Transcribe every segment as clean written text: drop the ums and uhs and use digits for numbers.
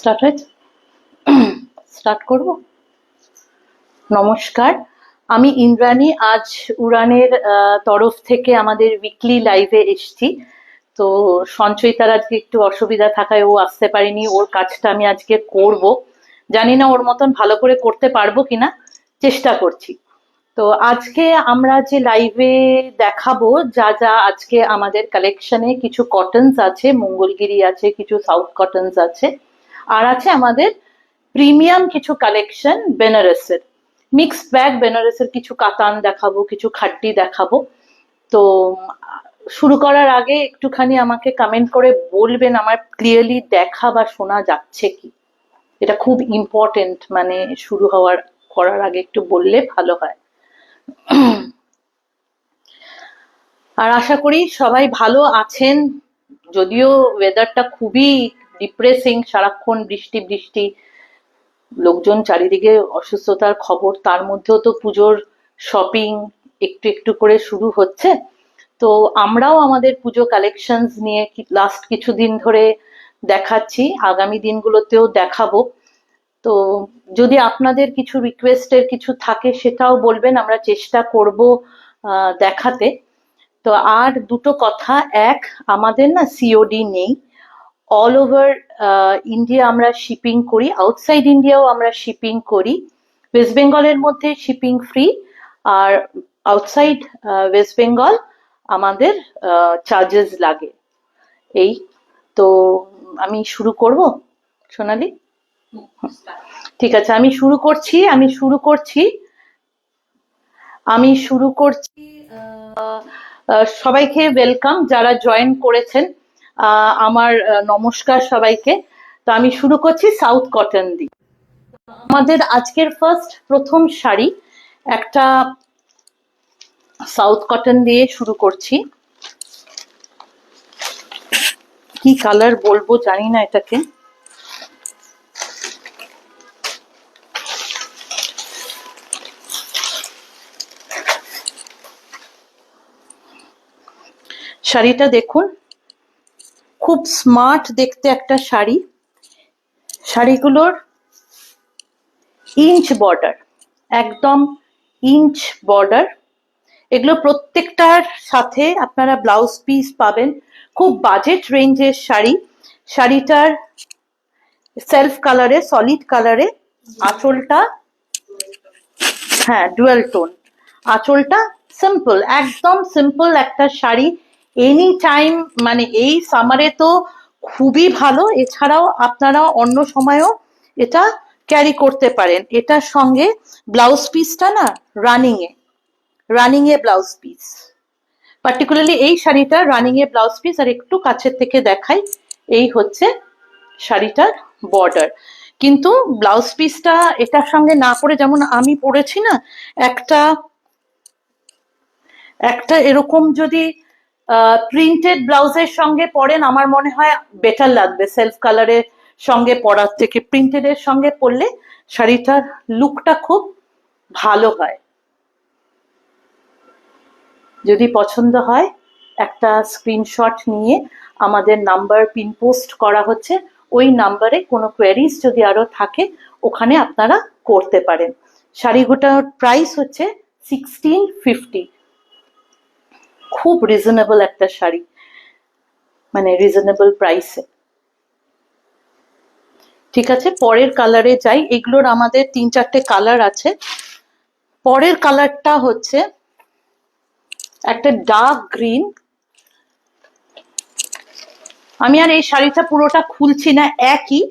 Start হয়েছে। Start করব। নমস্কার, আমি ইন্দ্রাণী। আজ উড়ানের তরফ থেকে আমাদের উইকলি লাইভে এসেছি। তো সঞ্চয়িতার আজকে একটু অসুবিধা থাকায় ও আসতে পারেনি। ওর কাজটা আমি আজকে করব। জানি না ওর মতন ভালো করে করতে পারবো কিনা, চেষ্টা করছি। তো আজকে আমরা যে লাইভে দেখাবো, যা যা আজকে আমাদের কালেকশনে কিছু কটনস আছে, মঙ্গলগিরি আছে, কিছু সাউথ কটনস আছে, আর আছে আমাদের প্রিমিয়াম কিছু কালেকশন বেনারসের। মিক্সড ব্যাগ বেনারসের কিছু কাতান দেখাবো, কিছু খাড্ডি দেখাবো। তো শুরু করার আগে একটুখানি আমাকে কমেন্ট করে বলবেন আমার ক্লিয়ারলি দেখা বা শোনা যাচ্ছে কি। এটা খুব ইম্পর্টেন্ট, মানে শুরু করার আগে একটু বললে ভালো হয়। আর আশা করি সবাই ভালো আছেন, যদিও ওয়েদারটা খুবই ডিপ্রেসিং, সারাক্ষণ বৃষ্টি বৃষ্টি, লোকজন চারিদিকে অসুস্থতার খবর, তার মধ্যেও তো পুজোর শপিং একটু একটু করে শুরু হচ্ছে। তো আমরাও আমাদের পুজো কালেকশনস নিয়ে লাস্ট কিছুদিন ধরে দেখাচ্ছি, আগামী দিনগুলোতেও দেখাবো। তো যদি আপনাদের কিছু রিকোয়েস্টের কিছু থাকে সেটাও বলবেন, আমরা চেষ্টা করব দেখাতে। তো আর দুটো কথা, এক, আমাদের না সিওডি নেই। অল ওভার ইন্ডিয়া আমরা শিপিং করি, আউটসাইড ইন্ডিয়াও আমরা শিপিং করি। ওয়েস্ট বেঙ্গলের মধ্যে শিপিং ফ্রি, আর আউটসাইড ওয়েস্ট বেঙ্গল আমাদের চার্জেস লাগে। এই তো আমি শুরু করব সোনালি। ঠিক আছে, আমি শুরু করছি। সবাইকে ওয়েলকাম যারা জয়েন করেছেন। আমার নমস্কার সবাইকে। তো আমি শুরু করছি সাউথ কটন দিয়ে। আমাদের আজকের প্রথম শাড়ি একটা সাউথ কটন দিয়ে শুরু করছি। কি কালার বলবো জানি না এটাকে। শাড়িটা দেখুন, খুব স্মার্ট দেখতে একটা শাড়ি। শাড়িগুলোর ইঞ্চ বর্ডার, একদম ইঞ্চ বর্ডার। এগুলো প্রত্যেকটার সাথে আপনারা ব্লাউজ পিস পাবেন। খুব বাজেট রেঞ্জের শাড়ি। শাড়িটার সেলফ কালারে, সলিড কালারে, আঁচলটা হ্যাঁ ডুয়াল টোন, আঁচলটা সিম্পল, একদম সিম্পল একটা শাড়ি। এনি টাইম, মানে এই সামারে তো খুবই ভালো। এছাড়াও আপনারা অন্য সময়ও এটা ক্যারি করতে পারেন। এটার সঙ্গে ব্লাউজ পিসটা না রানিং এ ব্লাউজ পিস, পার্টিকুলারলি এই শাড়িটা রানিং এ ব্লাউজ পিস। আর একটু কাছের থেকে দেখাই, এই হচ্ছে শাড়িটার বর্ডার। কিন্তু ব্লাউজ পিসটা এটার সঙ্গে না পরে, যেমন আমি পরেছি না, একটা একটা এরকম যদি প্রিন্টেড ব্লাউজের সঙ্গে পরেন, আমার মনে হয় বেটার লাগবে সেলফ কালারের সঙ্গে পরার থেকে। প্রিন্টেড এর সঙ্গে পরলে শাড়িটার লুকটা খুব ভালো হয়। যদি পছন্দ হয় একটা স্ক্রিনশট নিয়ে আমাদের নাম্বার পিন পোস্ট করা হচ্ছে, ওই নাম্বারে কোনো কোয়েরিজ যদি আরো থাকে ওখানে আপনারা করতে পারেন। শাড়িগুলোর প্রাইস হচ্ছে 1650। খুব রিজনেবল একটা শাড়ি, মানে রিজনেবল প্রাইসে। ঠিক আছে, পরের কালারে যাই। এগুলোর আমাদের 3-4টে কালার আছে। পরের কালারটা হচ্ছে একটা ডার্ক গ্রিন। আমি আর এই শাড়িটা পুরোটা খুলছি না, একই,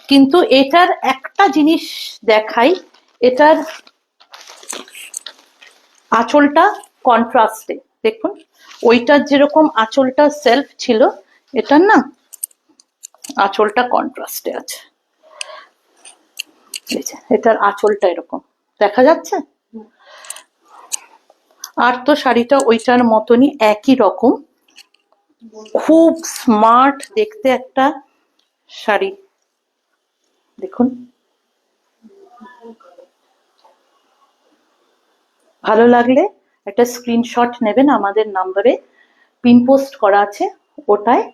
কিন্তু এটার একটা জিনিস দেখাই, এটার আঁচলটা কন্ট্রাস্টে। দেখুন, ওইটার যেরকম আঁচলটা সেলফ ছিল, এটার না আঁচলটা কন্ট্রাস্টে আছে। এটার আঁচলটা এরকম দেখা যাচ্ছে। আর তো শাড়িটা ওইটার মতনই, একই রকম, খুব স্মার্ট দেখতে একটা শাড়ি। দেখুন, ভালো লাগলে একটা স্ক্রিনশট নেবেন, আমাদের নাম্বারে পিন পোস্ট করা আছে, ওটায়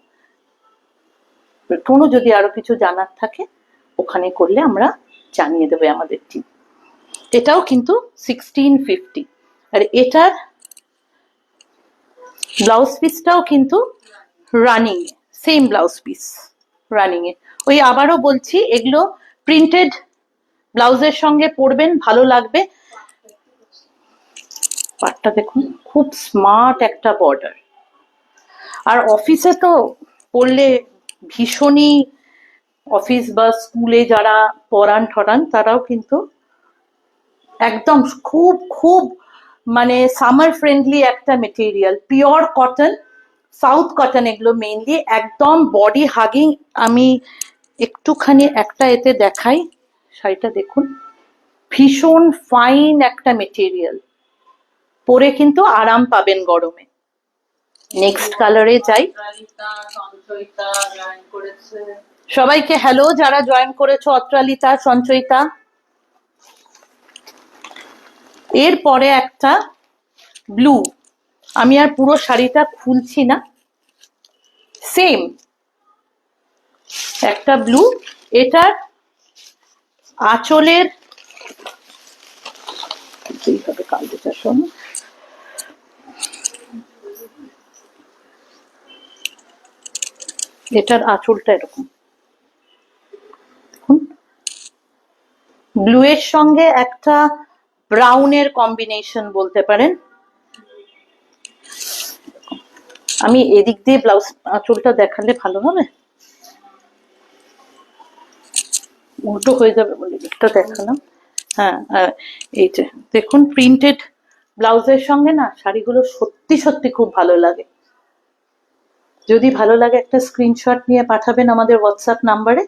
কোনো যদি আরো কিছু জানার থাকে ওখানে করলে আমরা জানিয়ে দেবে আমাদের টিম। এটাও কিন্তু 1650। আর এটার ব্লাউজ পিসটাও কিন্তু running, same blouse piece running এ। ওই আবারও বলছি, এগুলো প্রিন্টেড ব্লাউজের সঙ্গে পরবেন, ভালো লাগবে। পাটটা দেখুন, খুব স্মার্ট একটা বর্ডার। আর অফিসে তো পরলে ভীষণই, অফিস বা স্কুলে যারা পড়ান ঠরান তারাও কিন্তু একদম খুব খুব মানে সামার ফ্রেন্ডলি একটা material, pure cotton, south cotton এগুলো মেইনলি, একদম বডি হাগিং। আমি একটুখানি একটা এতে দেখাই, শাড়িটা দেখুন, ভীষণ ফাইন একটা মেটেরিয়াল, পরে কিন্তু আরাম পাবেন গরমে। নেক্সট কালারে যাই। সবাইকে হ্যালো যারা জয়েন করেছো, অত্রালিতা, সঞ্চয়িতা। এরপরে একটা ব্লু, আমি আর পুরো শাড়িটা খুলছি না, সেম একটা ব্লু। এটার আঁচলের এইভাবে কালটা শোন, এটার আঁচলটা এরকম দেখুন, ব্লু এর সঙ্গে একটা ব্রাউনের কম্বিনেশন বলতে পারেন। আমি এদিক দিয়ে ব্লাউজ আঁচলটা দেখালে ভালো হবে, উল্টো হয়ে যাবে বলে দিকটা দেখালাম। হ্যাঁ, এই যে দেখুন, প্রিন্টেড ব্লাউজের সঙ্গে না শাড়িগুলো সত্যি সত্যি খুব ভালো লাগে। যদি ভালো লাগে একটা স্ক্রিনশট নিয়ে পাঠাবেন আমাদের হোয়াটসঅ্যাপ নাম্বারে।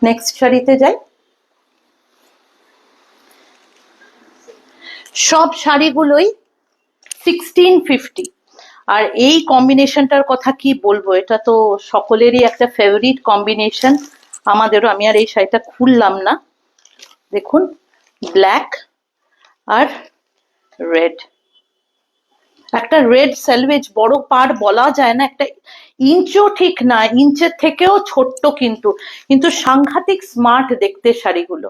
নেক্সট শাড়িতে যাই। সব শাড়িগুলোই 1650। আর এই কম্বিনেশনটার কথা কি বলবো, এটা তো সকলেরই একটা ফেভারিট কম্বিনেশন, আমাদেরও। আমি আর এই শাড়িটা খুললাম না, দেখুন, ব্ল্যাক আর রেড, একটা রেড সেলভেজ, বড় পাড় বলা যায় না, একটা ইঞ্চও ঠিক না, ইঞ্চের থেকেও ছোট্ট, কিন্তু কিন্তু সাংঘাতিক স্মার্ট দেখতে শাড়িগুলো।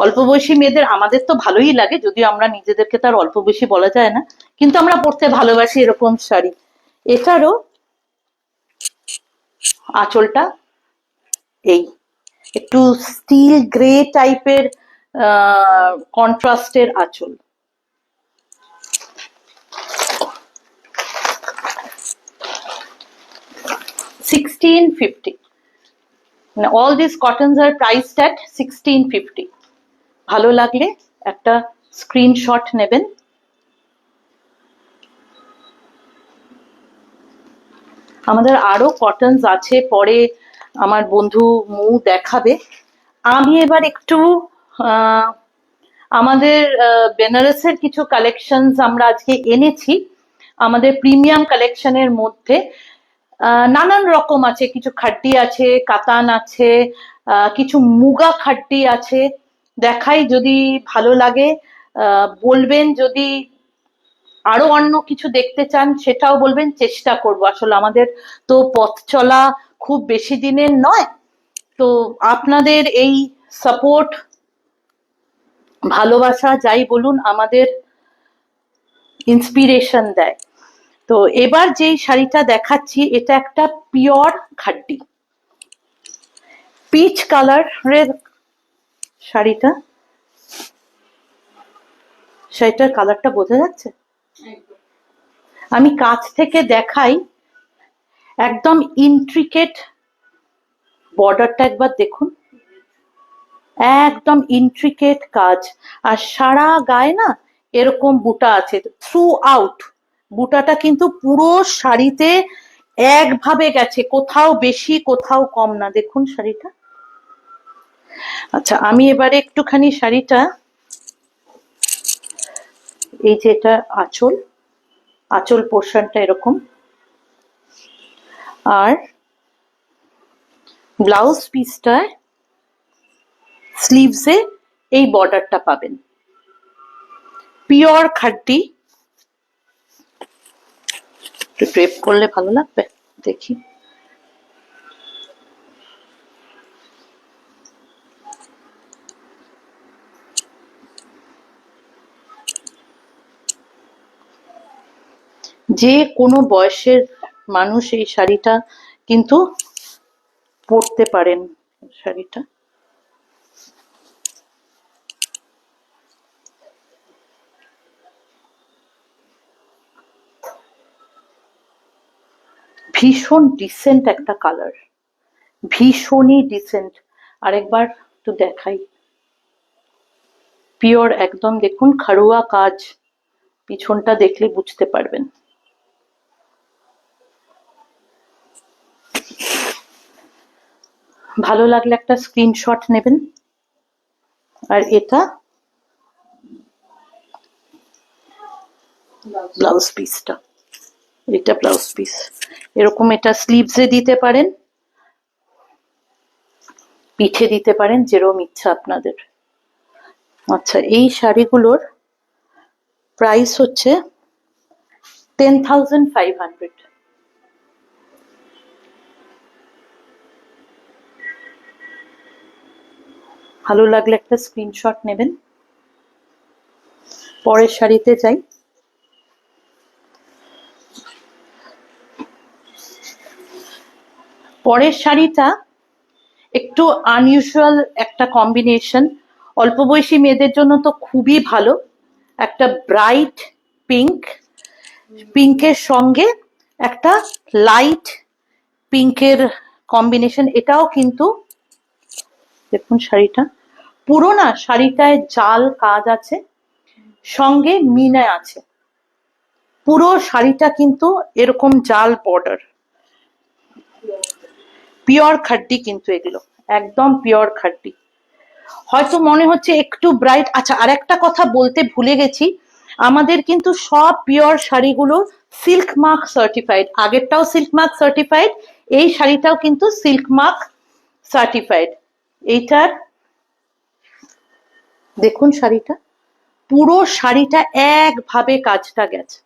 অল্প বয়সী মেয়েদের, আমাদের তো ভালোই লাগে, যদিও আমরা নিজেদেরকে তার অল্প বেশি বলা যায় না, কিন্তু আমরা পরতে ভালোবাসি এরকম শাড়ি। এটারও আঁচলটা এই একটু স্টিল গ্রে টাইপের কন্ট্রাস্টের আঁচল। $1650, all these cottons are priced at $1650। ভালো লাগলে একটা স্ক্রিনশট নেবেন। আমাদের আরো কটনস আছে, পরে আমার বন্ধু মু দেখাবে। আমি এবার একটু আমাদের বেনারসের কিছু কালেকশনস আমরা আজকে এনেছি। আমাদের প্রিমিয়াম কালেকশনের মধ্যে নানান রকম আছে, কিছু খাড্ডি আছে, কাতান আছে, কিছু মুগা খাড্ডি আছে। দেখাই, যদি ভালো লাগে বলবেন, যদি আরো অন্য কিছু দেখতে চান সেটাও বলবেন, চেষ্টা করব। আসলে আমাদের তো পথ চলা খুব বেশি দিনের নয়, তো আপনাদের এই সাপোর্ট, ভালোবাসা যাই বলুন, আমাদের ইন্সপিরেশন দেয়। তো এবার যেই শাড়িটা দেখাচ্ছি, এটা একটা পিওর খাড্ডি, পিচ কালারের শাড়িটা। শাড়িটার কালারটা বোঝা যাচ্ছে, আমি কাছ থেকে দেখাই, একদম ইন্ট্রিকেট বর্ডারটা একবার দেখুন, একদম ইন্ট্রিকেট কাজ। আর সারা গায়ে না এরকম বুটা আছে থ্রু আউট, বুটাটা কিন্তু পুরো শাড়িতে একভাবে গেছে, কোথাও বেশি কোথাও কম না। দেখুন শাড়িটা। আচ্ছা, আমি এবারে একটুখানি শাড়িটা, এই যে এটা আঁচল, আঁচল পোর্শনটা এরকম, আর ব্লাউজ পিসটায় স্লিভসে এই বর্ডারটা পাবেন, পিওর খাড্ডি। একটু ড্রেপ করলে ভালো লাগবে, দেখি। যে কোনো বয়সের মানুষ এই শাড়িটা কিন্তু পরতে পারেন। শাড়িটা ভীষণ ডিসেন্ট একটা কালার, ভীষণই ডিসেন্ট। আরেকবার একটু দেখাই, পিওর একদম, দেখুন খাড়ুয়া কাজ, পিছনটা দেখলে বুঝতে পারবেন। ভালো লাগলে একটা স্ক্রিনশট নেবেন। আর এটা ব্লাউজ পিসটা, এটা ব্লাউজ পিস, এরকম এটা স্লিভসে দিতে পারেন, পিঠে দিতে পারেন, যেরকম ইচ্ছা আপনাদের। আচ্ছা, এই শাড়িগুলোর প্রাইস হচ্ছে 10,500। ভালো লাগলে একটা স্ক্রিনশট নেবেন। পরের শাড়িতে যাই। পরের শাড়িটা একটু আনইউজুয়াল একটা কম্বিনেশন, অল্প বয়সী মেয়েদের জন্য তো খুবই ভালো। একটা ব্রাইট পিঙ্ক, পিঙ্কের সঙ্গে একটা লাইট পিঙ্কের কম্বিনেশন। এটাও কিন্তু দেখুন শাড়িটা পুরো না, শাড়িটায় জাল কাজ আছে, সঙ্গে মিনা আছে, পুরো শাড়িটা কিন্তু এরকম জাল বর্ডার, পিওর খাড্ডি কিন্তু এগুলো, একদম পিওর খাড্ডি। হয়তো মনে হচ্ছে একটু ব্রাইট। আচ্ছা, আর একটা কথা বলতে ভুলে গেছি, আমাদের কিন্তু সব পিওর শাড়িগুলো সিল্ক মার্ক সার্টিফাইড। আগেরটাও সিল্ক মার্ক সার্টিফাইড, এই শাড়িটাও কিন্তু সিল্ক মার্ক সার্টিফাইড। এইটার দেখুন শাড়িটা, পুরো শাড়িটা একভাবে কাজটা গেছে।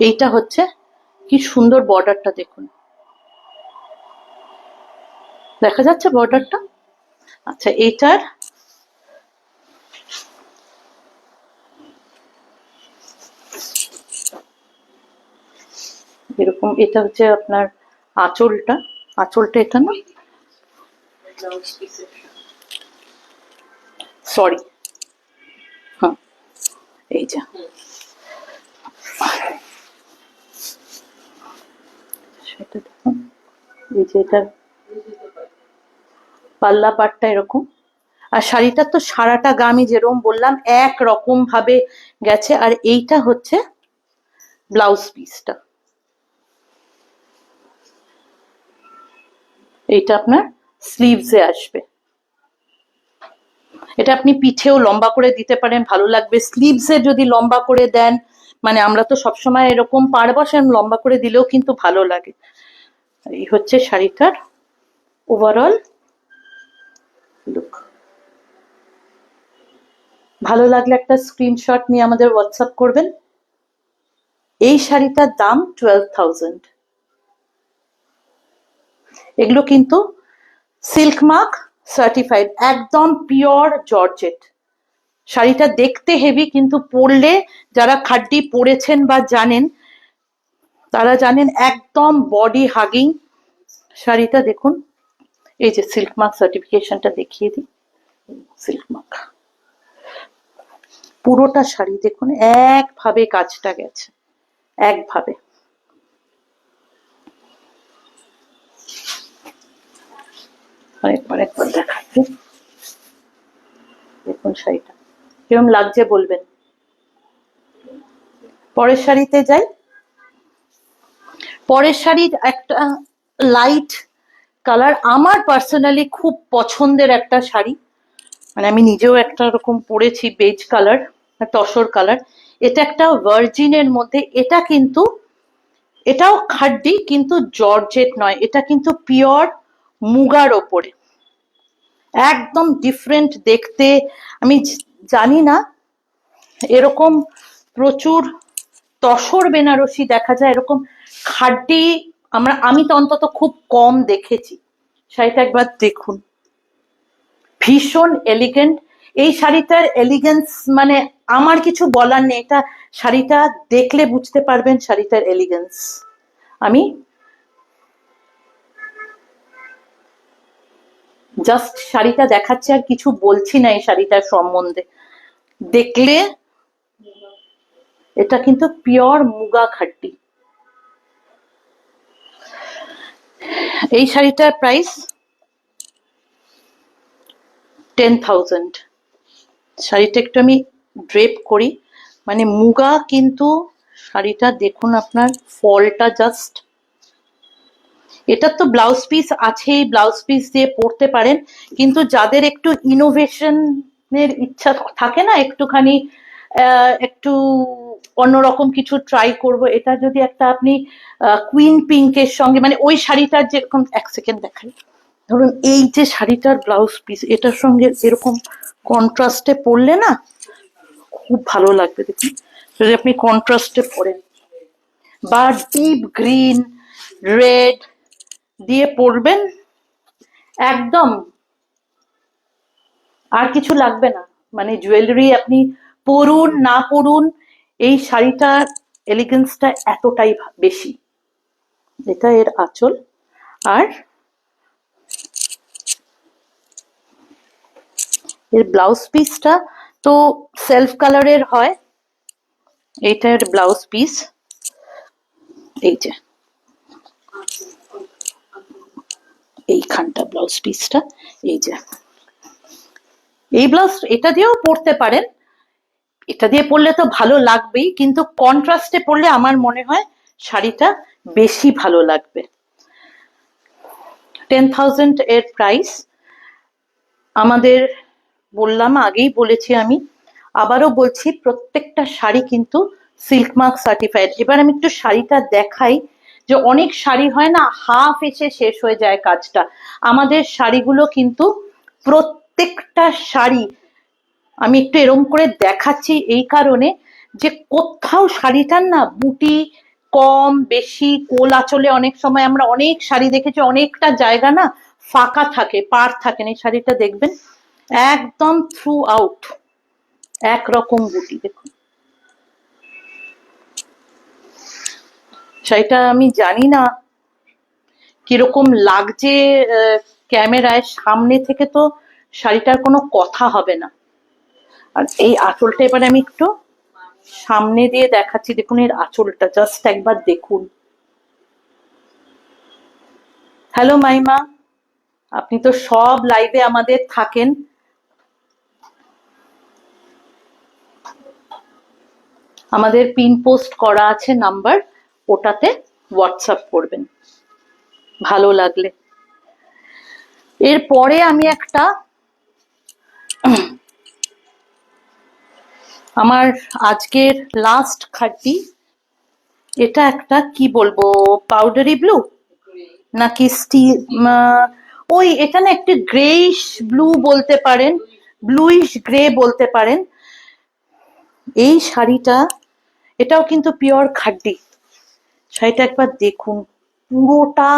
এইটা হচ্ছে কি সুন্দর বর্ডারটা, দেখুন দেখা যাচ্ছে বর্ডারটা। আচ্ছা, এইটার এরকম, এটা হচ্ছে আপনার আঁচলটা, আঁচলটা এটা না, সরি, হ্যাঁ এই যে সেটা দেখুন, এই যে এটা পাল্লা পাটটা এরকম। আর শাড়িটার তো সারাটা গা আমি যেরকম বললাম এক রকম ভাবে গেছে। আর এইটা হচ্ছে ব্লাউজ পিসটা, এইটা আপনার স্লিভসে আসবে। এটা আপনি পিঠেও লম্বা করে দিতে পারেন, ভালো লাগবে। স্লিভসে যদি লম্বা করে দেন, মানে আমরা তো সবসময় এরকম পাড় বসান, লম্বা করে দিলেও কিন্তু ভালো লাগে। এই হচ্ছে শাড়িটার ওভারঅল লুক। ভালো লাগলে একটা স্ক্রিনশট নিয়ে আমাদের হোয়াটসঅ্যাপ করবেন। এই শাড়িটার দাম 12,000। এগুলো কিন্তু সিল্ক মার্ক সার্টিফাইড, একদম পিওর জর্জেট। শাড়িটা দেখতে হেভি, কিন্তু পরলে যারা খাড্ডি পরেছেন বা জানেন, তারা জানেন একদম বডি হাগিং শাড়িটা। দেখুন এই যে সিল্ক মার্ক সার্টিফিকেশনটা দেখিয়ে দিই, সিল্ক মার্ক পুরোটা শাড়ি দেখুন একভাবে কাজটা গেছে, একভাবে। একবার দেখাচ্ছি, দেখুন শাড়িটা কিরম লাগছে বলবেন। পরের শাড়িতে যাই। পরের শাড়ির একটা লাইট কালার, আমার পার্সোনালি খুব পছন্দের একটা শাড়ি, মানে আমি নিজেও একটা রকম পরেছি, বেজ কালার, তসর কালার। এটা একটা ভার্জিনের মধ্যে, এটা কিন্তু এটাও খাড্ডি কিন্তু জর্জেট নয়, এটা কিন্তু পিওর মুগার ওপরে, একদম ডিফারেন্ট দেখতে। আমি জানি না এরকম প্রচুর তসর বেনারসি দেখা যায়, এরকম খাড্ডি আমি তো অন্তত খুব কম দেখেছি। শাড়িটা একবার দেখুন, ভীষণ এলিগেন্ট। এই শাড়িটার এলিগেন্স মানে আমার কিছু বলার নেই, এটা শাড়িটা দেখলে বুঝতে পারবেন শাড়িটার এলিগেন্স। আমি জাস্ট শাড়িটা দেখাচ্ছি, আর কিছু বলছি না এই শাড়িটার সম্বন্ধে। দেখলে এটা কিন্তু পিওর মুগা খাট্টি। এই শাড়িটার প্রাইস 10,000। শাড়িটা একটু আমি ড্রেপ করি, মানে মুগা কিন্তু শাড়িটা দেখুন, আপনার ফলটা জাস্ট, এটার তো ব্লাউজ পিস আছেই, ব্লাউজ পিস দিয়ে পরতে পারেন, কিন্তু যাদের একটু ইনোভেশনের ইচ্ছা থাকে না, একটুখানি একটু অন্যরকম কিছু ট্রাই করব, এটা যদি একটা আপনি কুইন পিঙ্কের সঙ্গে, মানে ওই শাড়িটার যেরকম, এক সেকেন্ড দেখাই, ধরুন এই যে শাড়িটার ব্লাউজ পিস, এটার সঙ্গে এরকম কন্ট্রাস্টে পরলে না খুব ভালো লাগবে। দেখুন যদি আপনি কন্ট্রাস্টে পরেন, বা ডিপ গ্রিন রেড দিয়ে পরবেন, একদম আর কিছু লাগবে না, মানে জুয়েলারি আপনি পরুন না পরুন, এই শাড়িটার এলিগেন্সটা এতটাই বেশি। এটা এর আঁচল, আর এর ব্লাউজ পিসটা তো সেলফ কালারের হয়, এইটার ব্লাউজ পিস এই যে এইখানটা ব্লাউজ পিসটা, এই যে এই ব্লাউজ, এটা দিয়েও পরতে পারেন, এটা দিয়ে পরলে তো ভালো লাগবেই, কিন্তু কন্ট্রাস্টে পরলে আমার মনে হয় শাড়িটা বেশি ভালো লাগবে। 10,000 এর প্রাইস আমাদের, বললাম আগেই বলেছি, আমি আবারও বলছি, প্রত্যেকটা শাড়ি কিন্তু সিল্ক মার্ক সার্টিফাইড। এবার আমি একটু শাড়িটা দেখাই, যে অনেক শাড়ি হয় না হাফ এসে শেষ হয়ে যায় কাজটা, আমাদের শাড়িগুলো কিন্তু প্রত্যেকটা শাড়ি, আমি একটু এরম করে দেখাচ্ছি এই কারণে যে কোথাও শাড়িটার না বুটি কম বেশি, কোল আঁচলে অনেক সময় আমরা অনেক শাড়ি দেখেছি অনেকটা জায়গা না ফাঁকা থাকে, পার থাকে না, এই শাড়িটা দেখবেন একদম থ্রু আউট একরকম বুটি। দেখুন শাড়িটা আমি জানি না কিরকম লাগছে ক্যামেরায়, সামনে থেকে তো শাড়িটার কোনো কথা হবে না। আর এই আঁচলটা এবার আমি একটু সামনে দিয়ে দেখাচ্ছি, দেখুন এর আঁচলটা জাস্ট একবার দেখুন। হ্যালো মাইমা, আপনি তো সব লাইভে আমাদের থাকেন, আমাদের পিন পোস্ট করা আছে নাম্বার, ওটাতে হোয়াটসঅ্যাপ করবেন ভালো লাগলে। এরপরে আমি একটা, আমার আজকের লাস্ট খাটটি, এটা একটা কি বলবো, পাউডারি ব্লু নাকি স্টিল, ওই এটা না একটু গ্রেইশ ব্লু বলতে পারেন, ব্লুইশ গ্রে বলতে পারেন। এই শাড়িটা, এটাও কিন্তু পিওর খাড্ডি। শাড়িটা একবার দেখুন, পুরোটা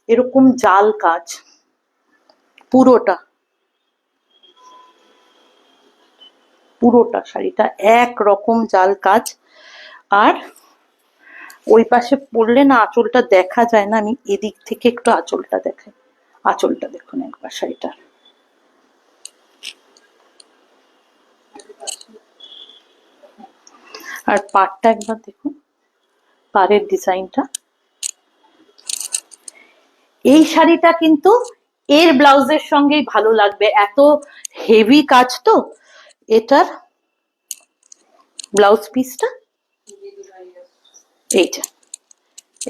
এরকম জাল কাজ, পুরোটা পুরোটা শাড়িটা একরকম জাল কাজ। আর ওই পাশে পড়লে না আঁচলটা দেখা যায় না, আমি এদিক থেকে একটু আঁচলটা দেখাই, আঁচলটা দেখুন একবার শাড়িটার, আর পাড়টা একবার দেখুন, পাড়ের ডিজাইনটা। এই শাড়িটা কিন্তু এর ব্লাউজের সঙ্গেই ভালো লাগবে, এত হেভি কাজ তো। এটার ব্লাউজ পিসটা এইটা,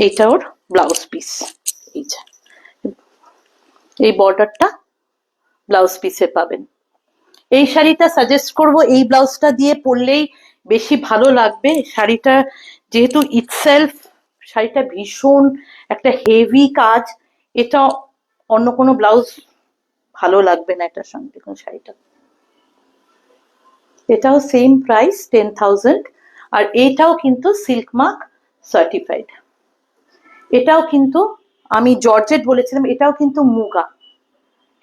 এইটা ওর ব্লাউজ পিস, এইটা এই বর্ডারটা ব্লাউজ পিসে পাবেন। এই শাড়িটা সাজেস্ট করব, এই ব্লাউজটা দিয়ে পরলেই বেশি ভালো লাগবে। শাড়িটা যেহেতু ইটসেলফ, শাড়িটা ভীষণ একটা হেভি কাজ, এটা অন্য কোনো ব্লাউজ ভালো লাগবে না এটার সঙ্গে। দেখুন শাড়িটা, এটাও সেম প্রাইস 10,000, আর এটাও কিন্তু সিল্ক মার্ক সার্টিফাইড। এটাও কিন্তু, আমি জর্জেট বলেছিলাম, এটাও কিন্তু মুগা,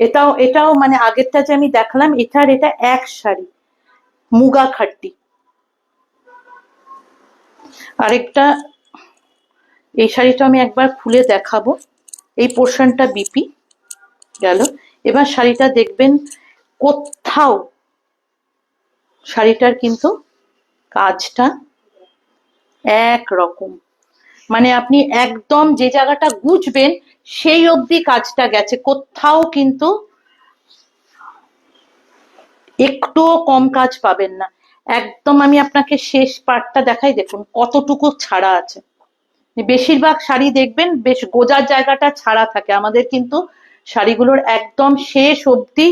এটাও মানে আগেরটা যে আমি দেখালাম এটা এক শাড়ি, মুগা খাট্টি। আরেকটা, এই শাড়িটা আমি একবার খুলে দেখাবো। এই পোর্শনটা বিপি গেল। এবার শাড়িটা দেখবেন, কোথাও শাড়িটার কিন্তু কাজটা একরকম, মানে আপনি একদম যে জায়গাটা গুছবেন সেই অবধি কাজটা গেছে, কোথাও কিন্তু একটুও কম কাজ পাবেন না। একদম আমি আপনাকে শেষ পার্টটা দেখাই, দেখুন কতটুকু ছাড়া আছে। বেশিরভাগ শাড়ি দেখবেন বেশ গোজার জায়গাটা ছাড়া থাকে, আমাদের কিন্তু শাড়িগুলোর একদম শেষ অবধি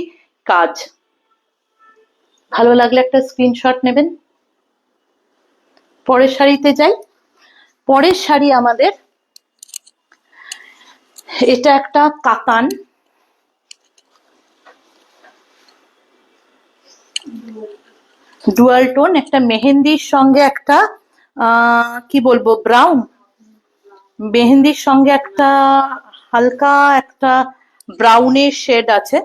কাজ। ভালো লাগলে একটা স্ক্রিনশট নেবেন। পরের শাড়িতে যাই। পরের শাড়ি আমাদের, এটা একটা কাতান, ডুয়াল টোন, একটা মেহেন্দির সঙ্গে একটা কি বলবো ব্রাউন, মেহেন্দির সঙ্গে একটা হালকা একটা ব্রাউনের শেড আছে।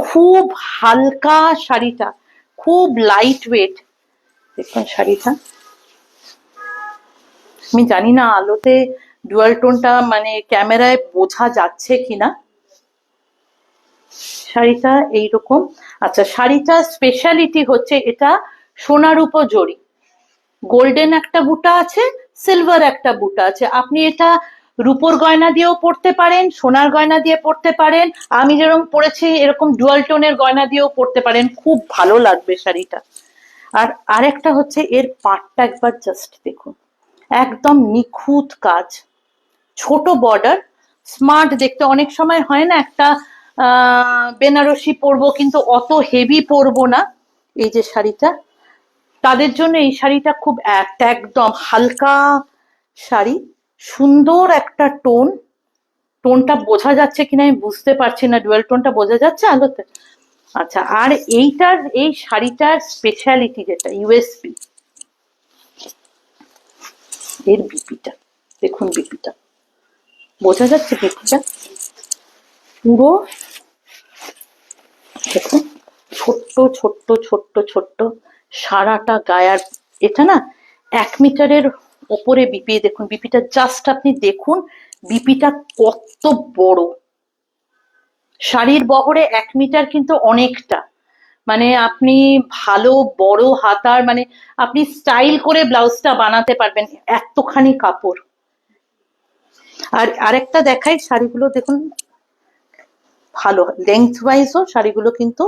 খুব হালকা শাড়িটা, খুব লাইট ওয়েট। দেখুন শাড়িটা, আমি জানি না আলোতে ডুয়াল টোনটা মানে ক্যামেরায় বোঝা যাচ্ছে কিনা। শাড়িটা এইরকম। আচ্ছা, শাড়িটা স্পেশালিটি হচ্ছে এটা সোনার উপর জড়ি, গোল্ডেন একটা বুটা আছে, সিলভার একটা বুটা আছে। আপনি এটা রূপোর গয়না দিয়েও পরতে পারেন, সোনার গয়না দিয়ে পরতে পারেন, আমি যেরকম পরেছি এরকম ডুয়াল টোনের গয়না দিয়েও পরতে পারেন, খুব ভালো লাগবে শাড়িটা। আর আরেকটা হচ্ছে এর পাটটা একবার জাস্ট দেখুন, একদম নিখুঁত কাজ, ছোট বর্ডার, স্মার্ট দেখতে। অনেক সময় হয় না একটা বেনারসি পরবো কিন্তু অত হেভি পরবো না, এই যে শাড়িটা, তাদের জন্য এই শাড়িটা খুব একদম হালকা শাড়ি, সুন্দর একটা টোন। টোনটা বোঝা যাচ্ছে কিনা আমি বুঝতে পারছি না, ডুয়েল টোনটা বোঝা যাচ্ছে আলোতে? আচ্ছা, আর এইটার, এই শাড়িটার স্পেশালিটি যেটা ইউএসপি, এর বিপিটা দেখুন, বিপিটা বোঝা যাচ্ছে, বিপিটা পুরো দেখুন, ছোট্ট ছোট্ট ছোট্ট ছোট্ট সারাটা গায়ার। এটা না 1 মিটারের ওপরে বিপি, দেখুন বিপিটা জাস্ট আপনি দেখুন, বিপিটা কত বড়। শাড়ির বহরে 1 মিটার কিন্তু অনেকটা, মানে আপনি ভালো বড় হাতার, মানে আপনি স্টাইল করে ব্লাউজটা বানাতে পারবেন, এতখানি কাপড়। আর আরেকটা দেখাই, শাড়িগুলো দেখুন ভালো, লেন্থ ওয়াইজও শাড়িগুলো কিন্তু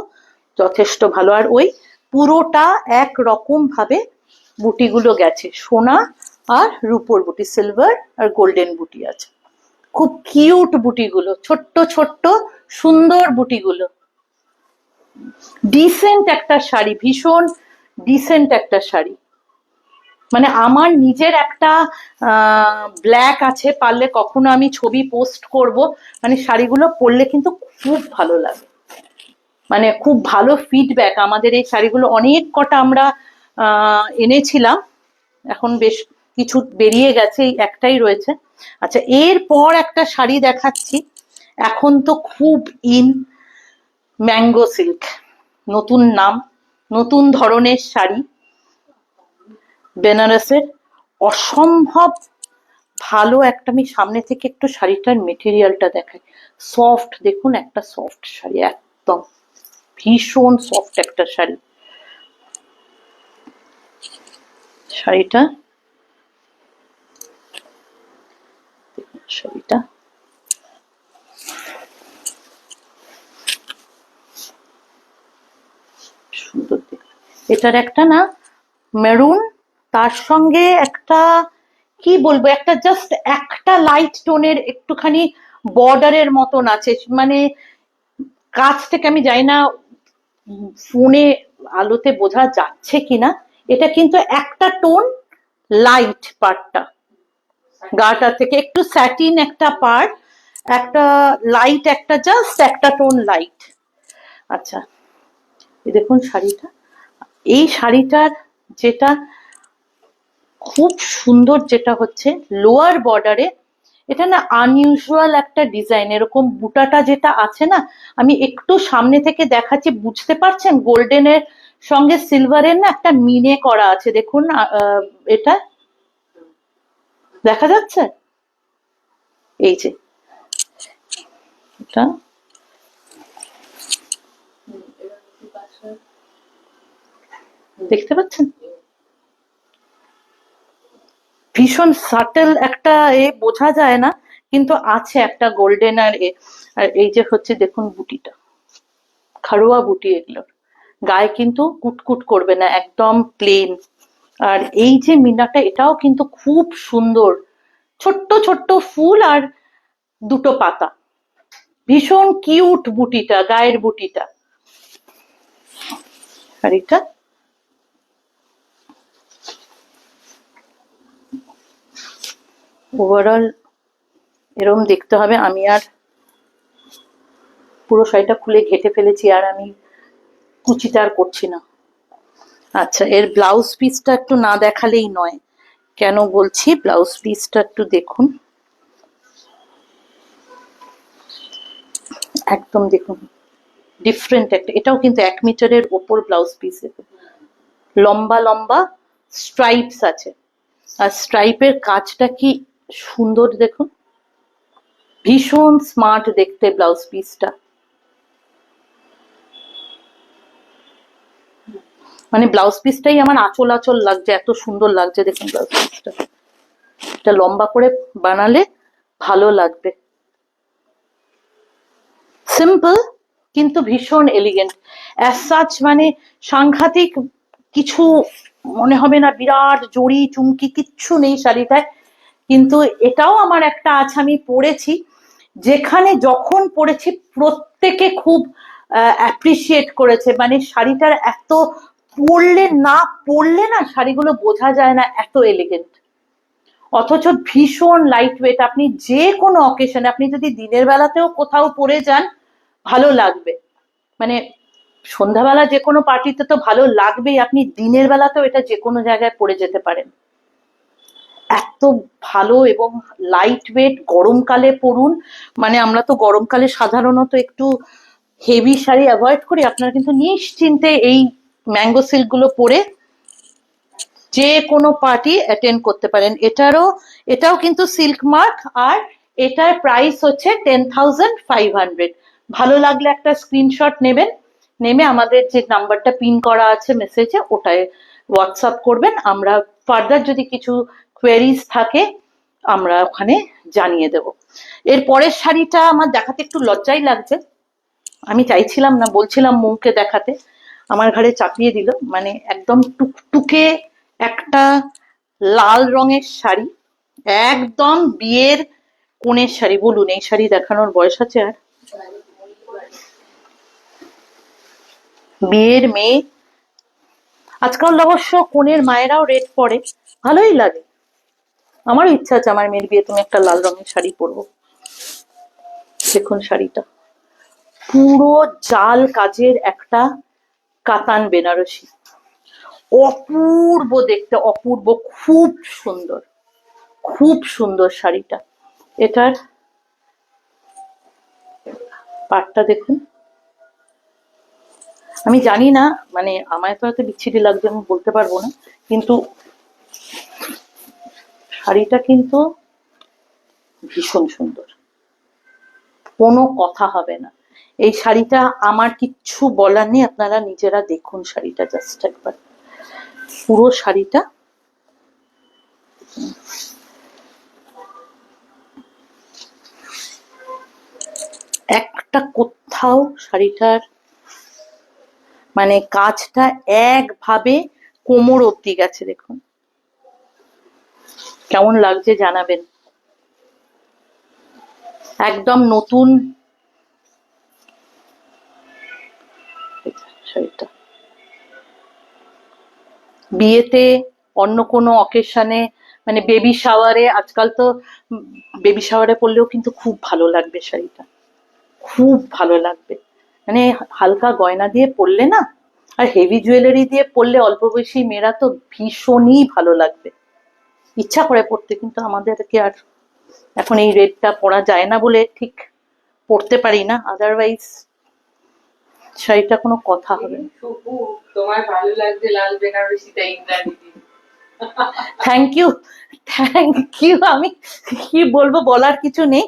যথেষ্ট ভালো। আর ওই পুরোটা একরকম ভাবে বুটিগুলো গেছে, সোনা আর রূপোর বুটি, সিলভার আর গোল্ডেন বুটি আছে। খুব কিউট বুটিগুলো, ছোট্ট ছোট্ট সুন্দর বুটিগুলো। ডিসেন্ট একটা শাড়ি, ভীষণ ডিসেন্ট একটা শাড়ি। মানে আমার নিজের একটা ব্ল্যাক আছে, পারলে কখনো আমি ছবি পোস্ট করব। মানে শাড়িগুলো পরলে কিন্তু খুব ভালো লাগে, মানে খুব ভালো ফিডব্যাক আমাদের এই শাড়িগুলো। অনেক কটা আমরা এনেছিলাম, এখন বেশ কিছু বেরিয়ে গেছে, এই একটাই রয়েছে। আচ্ছা, এরপর একটা শাড়ি দেখাচ্ছি, এখন তো খুব ইন, ম্যাঙ্গো সিল্ক, নতুন নাম, নতুন ধরনের শাড়ি, বেনারসের, অসম্ভব ভালো একটা। আমি সামনে থেকে একটু শাড়িটার মেটেরিয়ালটা দেখাই, সফট দেখুন, একটা সফট শাড়ি, একদম ভীষণ সফট একটা শাড়ি। শাড়িটা শাড়িটা সুন্দর দেখতে। এটার একটা না মেরুন, তার সঙ্গে একটা কি বলবো, একটা জাস্ট একটা লাইট টোনের একটুখানি বর্ডারের মতন আছে, মানে কাছ থেকে আমি জানি না ফোনে আলোতে বোঝা যাচ্ছে কিনা, এটা কিন্তু একটা টোন লাইট, পার্টটা গাটা থেকে একটু স্যাটিন একটা পার্ট, একটা লাইট, একটা জাস্ট একটা টোন লাইট। আচ্ছা, দেখুন শাড়িটা, এই শাড়িটার যেটা খুব সুন্দর যেটা হচ্ছে লোয়ার বর্ডারে এটা না আনইউজুয়াল একটা ডিজাইন, এরকম বুটাটা যেটা আছে না, আমি একটু সামনে থেকে দেখাচ্ছি, বুঝতে পারছেন? গোল্ডেনের সঙ্গে সিলভারের না একটা মিনে করা আছে, দেখুন এটা দেখা যাচ্ছে, এই যে এটা দেখতে পাচ্ছেন, ভীষণ সাটেল একটা বোঝা যায় না, কিন্তু আছে একটা গোল্ডেন আর এই যে হচ্ছে দেখুন বুটিটা, খাড়ুয়া বুটি এগুলোর, গায়ে কিন্তু কুটকুট করবে না, একদম প্লেন। আর এই যে মিনাটা, এটাও কিন্তু খুব সুন্দর, ছোট্ট ছোট্ট ফুল আর দুটো পাতা, ভীষণ কিউট বুটিটা, গায়ের বুটিটা। আর এটা ওভারঅল এরকম দেখতে হবে। আমি আর পুরো শাড়িটা খুলে ঘেটে ফেলেছি, আর আমি কুচিটা আর করছি না। আচ্ছা, এর ব্লাউজ পিসটা একটু না দেখালেই নয়। কেন বলছি, ব্লাউজ পিসটা একটু দেখুন, একদম দেখুন ডিফারেন্ট একটা, এটাও কিন্তু 1 মিটারের ওপর ব্লাউজ পিস, লম্বা লম্বা স্ট্রাইপস আছে, আর স্ট্রাইপের কাজটা কি সুন্দর দেখুন, ভীষণ স্মার্ট দেখতে ব্লাউজ পিসটা। মানে ব্লাউজ পিসটাই আমার আঁচল আঁচল লাগছে, এত সুন্দর লাগছে দেখুন ব্লাউজ পিসটা। এটা লম্বা করে বানালে ভালো লাগবে, সিম্পল কিন্তু ভীষণ এলিগেন্ট, অ্যাজ সাচ মানে সাংঘাতিক কিছু মনে হবে না, বিরাট জড়ি চুমকি কিচ্ছু নেই শাড়িটায়। কিন্তু এটাও আমার একটা আছে, আমি পরেছি, যেখানে যখন পরেছি প্রত্যেকে খুব অ্যাপ্রিসিয়েট করেছে, মানে শাড়িটার এত পরলে না শাড়িগুলো বোঝা যায় না, এত এলিগেন্ট, অথচ ভীষণ লাইট ওয়েট। আপনি যে কোনো অকেশনে, আপনি যদি দিনের বেলাতেও কোথাও পরে যান ভালো লাগবে, মানে সন্ধ্যাবেলা যে কোনো পার্টিতে তো ভালো লাগবেই, আপনি দিনের বেলাতেও এটা যে কোনো জায়গায় পরে যেতে পারেন, এত ভালো এবং লাইট ওয়েট। গরমকালে পরুন, মানে আমরা তো গরমকালে সাধারণত একটু হেভি শাড়ি অ্যাভয়েড করি, আপনারা কিন্তু নিশ্চিন্তে এই ম্যাঙ্গো সিল্ক গুলো পরে যে কোনো পার্টি অ্যাটেন্ড করতে পারেন। এটাও কিন্তু সিল্ক মার্ক, আর এটার প্রাইস হচ্ছে 10,500। ভালো লাগলে একটা স্ক্রিনশট নেবেন, নেমে আমাদের যে নাম্বারটা পিন করা আছে মেসেজে, ওটায় হোয়াটসঅ্যাপ করবেন, আমরা ফার্দার যদি কিছু কোয়েরিজ থাকে আমরা ওখানে জানিয়ে দেব। এর পরের শাড়িটা আমার দেখাতে একটু লজ্জাই লাগছে, আমি চাইছিলাম না, বলছিলাম মৌকে দেখাতে, আমার ঘাড়ে চাপিয়ে দিল, মানে একদম টুকটুকে একটা লাল রঙের শাড়ি, একদম বিয়ের কনের শাড়ি। বলুন, এই শাড়ি দেখানোর বয়স আছে আর? বিয়ের মেয়ে, আজকাল অবশ্য কনের মায়েরাও রেড পরে, ভালোই লাগে। আমারও ইচ্ছা আছে আমার মেয়ের বিয়ে তুমি একটা লাল রঙের শাড়ি পরবো। দেখুন শাড়িটা পুরো জাল কাজের একটা কাতান বেনারসি, অপূর্ব দেখতে, অপূর্ব, খুব সুন্দর, খুব সুন্দর শাড়িটা। এটার পাটটা দেখুন, আমি জানি না, মানে আমায় তো এত বিচ্ছিরি লাগছে আমি বলতে পারবো না, কিন্তু শাড়িটা কিন্তু ভীষণ সুন্দর, কোনো কথা হবে না। এই শাড়িটা আমার কিচ্ছু বলার নেই, আপনারা নিজেরা দেখুন শাড়িটা জাস্ট একবার, পুরো শাড়িটা একটা কোথাও শাড়িটার মানে কাজটা একভাবে কোমর অব্দি গেছে, দেখুন কেমন লাগছে জানাবেন, একদম নতুন শাড়িটা। বিয়েতে, অন্য কোনো অকেশনে, মানে বেবি শাওয়ারে, আজকাল তো বেবি শাওয়ারে পরলেও কিন্তু খুব ভালো লাগবে শাড়িটা, খুব ভালো লাগবে, মানে হালকা গয়না দিয়ে পরলে না, আর হেভি জুয়েলারি দিয়ে পরলে অল্প বয়সী মেয়েরা তো ভীষণই ভালো লাগবে, ইচ্ছা করে পড়তে, কিন্তু আমাদেরকে আর এখন এই রেডটা পরা যায় না বলে ঠিক পরতে পারি না, আদারওয়াইজ শাড়িটা কোনো কথা হবে না। শুভু, তোমার ভালো লাগছে লাল বেনারসিটা Indrani di. Thank you, thank you. আমি কি বলবো, বলার কিছু নেই।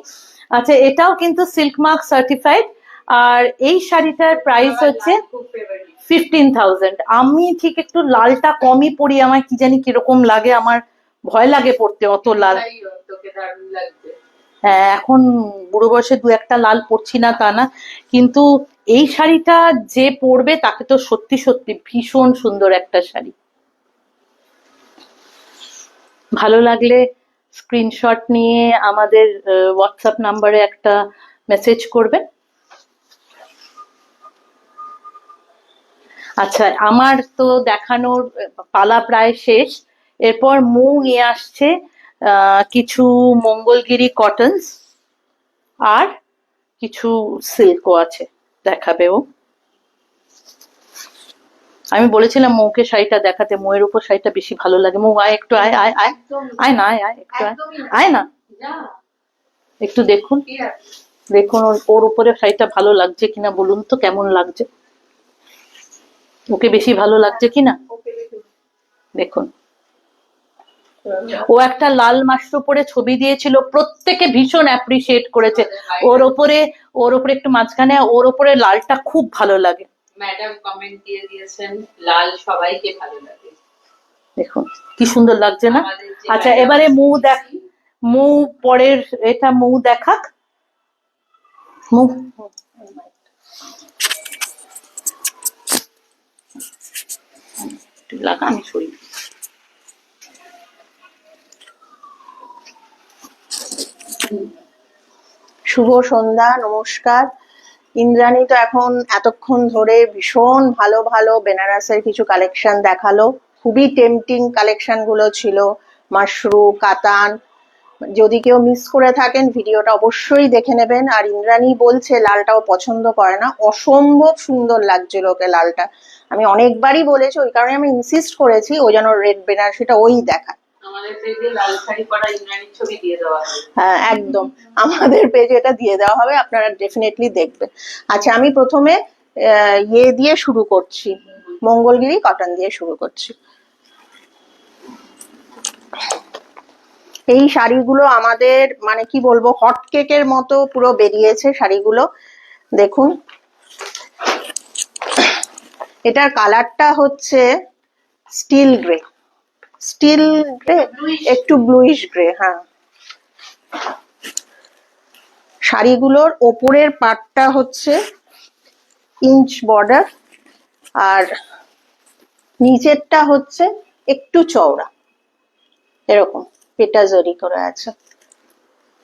আচ্ছা, এটাও কিন্তু সিল্ক মার্ক সার্টিফাইড, আর এই শাড়িটার প্রাইস হচ্ছে খুব ফেভারিট। 15,000। আমি ঠিক একটু লালটা কমই পরি, আমার কি জানি কিরকম লাগে, আমার ভয় লাগে পরতে অত লাল। তোকে দারুণ লাগছে। হ্যাঁ, এখন বুড়ো বয়সে দু একটা লাল পরছি না তা না, কিন্তু এই শাড়িটা যে পরবে তাকে তো সত্যি সত্যি ভীষণ সুন্দর একটা শাড়ি। ভালো লাগলে স্ক্রিনশট নিয়ে আমাদের হোয়াটসঅ্যাপ নাম্বারে একটা মেসেজ করবেন। আচ্ছা, আমার তো দেখানোর পালা প্রায় শেষ। এরপর মৌ নিয়ে আসছে কিছু মঙ্গলগিরি কটনস, আর কিছু সিল্কও আছে, দেখাবে ও। আমি বলেছিলাম মৌকে শাড়িটা দেখাতে, মৌয়ের উপর শাড়িটা বেশি ভালো লাগে। মৌ আয় একটু, আয় আয় আয় আয় না, আয় আয় একটু আয়, আয় না একটু দেখুন, দেখুন ওর উপরে শাড়িটা ভালো লাগছে কিনা বলুন তো, কেমন লাগছে, ওকে বেশি ভালো লাগছে কিনা দেখুন। ও একটা লাল মাস্ট পরে ছবি দিয়েছিল, প্রত্যেকে ভীষণ অ্যাপ্রিসিয়েট করেছে ওর উপরে একটু মাঝখানে, ওর উপরে লালটা খুব ভালো লাগে। ম্যাডাম কমেন্ট দিয়ে দিয়েছেন লাল সবাইকে ভালো লাগে। দেখুন কি সুন্দর লাগছে না। আচ্ছা, এবারে মৌ পরের এটা মৌ দেখাক। মৌ লাগা, আমি সরি। শুভ সন্ধ্যা, নমস্কার। ইন্দ্রাণী তো এখন এতক্ষণ ধরে ভীষণ ভালো ভালো বেনারসের কিছু কালেকশন দেখালো, খুবই টেম্পটিং কালেকশন গুলো ছিল, মাশরু, কাতান। যদি কেউ মিস করে থাকেন ভিডিওটা অবশ্যই দেখে নেবেন। আর ইন্দ্রাণী বলছে লালটাও পছন্দ করে না, অসম্ভব সুন্দর লাগছিল ওকে লালটা। আমি অনেকবারই বলেছি, ওই কারণে আমি ইনসিস্ট করেছি ও যেন রেড বেনারসিটা ওই দেখায়। আমাদের পেজে লাল শাড়ি পরা ইন্দ্রাণীর ছবি দিয়ে দেওয়া হবে। হ্যাঁ একদম, আমাদের পেজে এটা দিয়ে দেওয়া হবে, আপনারা ডেফিনেটলি দেখবেন। আচ্ছা, আমি প্রথমে ইয়ে দিয়ে শুরু করছি, মঙ্গলগিরি কটন দিয়ে শুরু করছি। এই শাড়িগুলো আমাদের মানে কি বলবো, হট কেকের মতো পুরো বেরিয়েছে শাড়িগুলো। দেখুন, এটার কালারটা হচ্ছে স্টিল গ্রে, স্টিল গ্রে, একটু ব্লুইশ গ্রে। হ্যাঁ, শাড়িগুলোর ওপরের পাটটা হচ্ছে ইঞ্চ বর্ডার, আর নিচেরটা হচ্ছে একটু চওড়া, এরকম পেটা জরি করে আছে।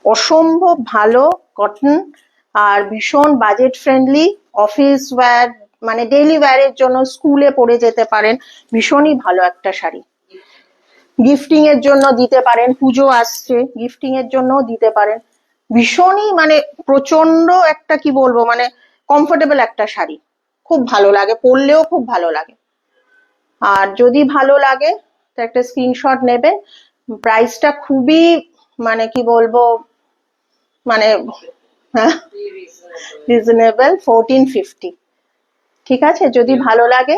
অসম্ভব ভালো কটন, আর ভীষণ বাজেট ফ্রেন্ডলি, অফিস ওয়্যার মানে ডেইলি ওয়্যারের জন্য, স্কুলে পরে যেতে পারেন। ভীষণই ভালো একটা শাড়ি, গিফটিং এর জন্য দিতে পারেন, পুজো আসছে গিফটিং এর জন্য দিতে পারেন। ভীষণই মানে প্রচন্ড একটা কি বলবো, মানে কমফোর্টেবল একটা শাড়ি, খুব ভালো লাগে, পরলেও খুব ভালো লাগে। আর যদি ভালো লাগে তো একটা স্ক্রিনশট নেবে। প্রাইসটা খুবই মানে কি বলবো, মানে রিজনেবল, 1450। ঠিক আছে, যদি ভালো লাগে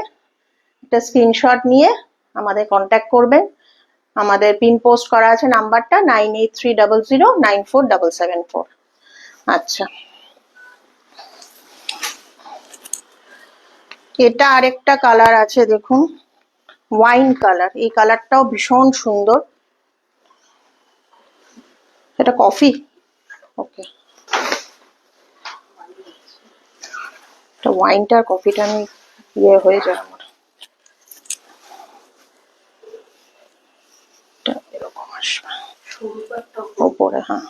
একটা স্ক্রিনশট নিয়ে আমাদের কন্ট্যাক্ট করবেন। আমাদের পিন পোস্ট করা আছে নাম্বারটা 9830094774। আচ্ছা, এটা আরেকটা কালার আছে, দেখুন ওয়াইন কালার। এই কালারটাও ভীষণ সুন্দর। এটা কফি, ওকে। ওয়াইনটা আর কফিটা আমি ইয়ে হয়ে যায় আমার। এরকম আসবে ওপরে, হ্যাঁ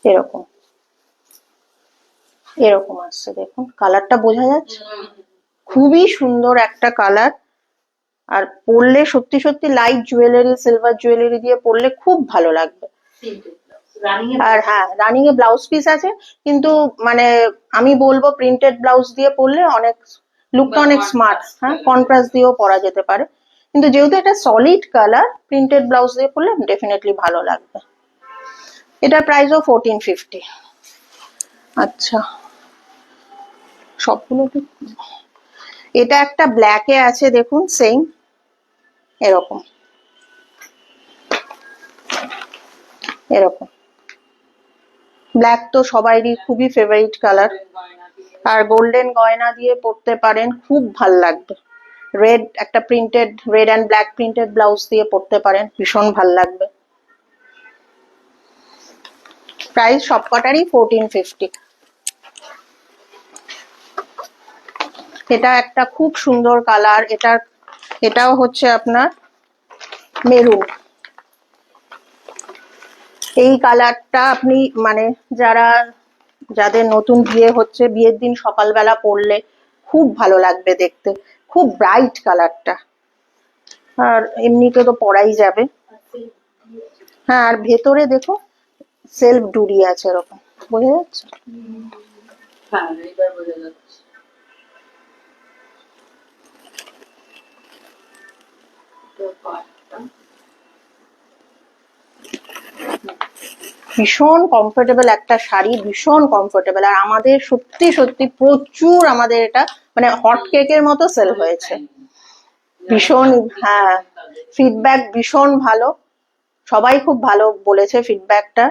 এরকম এরকম আসছে, দেখুন কালারটা বোঝা যাচ্ছে, খুবই সুন্দর একটা কালার। আর পরলে সত্যি সত্যি লাইট জুয়েলারি, সিলভার জুয়েলারি দিয়ে পরলে খুব ভালো লাগবে। আর হ্যাঁ, রানিং এ ব্লাউজ পিস আছে, কিন্তু মানে আমি বলবো প্রিন্টেড ব্লাউজ দিয়ে পরলে অনেক লুকটা অনেক স্মার্ট। হ্যাঁ, কন্ট্রাস্ট দিয়েও পরা যেতে পারে, কিন্তু যেহেতু এটা সলিড কালার, প্রিন্টেড ব্লাউজ দিয়ে পরলে ডেফিনেটলি ভালো লাগবে। এটার প্রাইসও 1450। আচ্ছা, সবগুলো এটা একটা ব্ল্যাকে আছে, দেখুন সেম এরকম এরকম। ব্ল্যাক তো সবারই খুবই ফেভারিট কালার, আর গোল্ডেন গয়না দিয়ে পরতে পারেন, খুব ভাল লাগবে। রেড একটা printed, red and black printed blouse দিয়ে পরতে পারেন, ভীষণ ভাল লাগবে। প্রাইস সবকটারই 1450। এটা একটা খুব সুন্দর কালার, এটাও হচ্ছে আপনার মেরুন। এই কালারটা আপনি মানে যাদের নতুন বিয়ে হচ্ছে, বিয়ের দিন সকালবেলা পরলে খুব ভালো লাগবে দেখতে, খুব ব্রাইট কালারটা, আর এমনিতে তো পরাই যাবে। হ্যাঁ, আর ভেতরে দেখো সেলফ ডুরি আছে, এরকম বোঝা যাচ্ছে। হ্যাঁ, এবার বোঝা যাচ্ছে। তো পাটটা ভীষণ কমফোর্টেবল একটা শাড়ি, ভীষণ কমফোর্টেবল। আর আমাদের সত্যি সত্যি প্রচুর, আমাদের এটা মানে হট কেকের মতো সেল হয়েছে, ভীষণ। হ্যাঁ, ফিডব্যাক ভীষণ ভালো, সবাই খুব ভালো বলেছে ফিডব্যাকটা।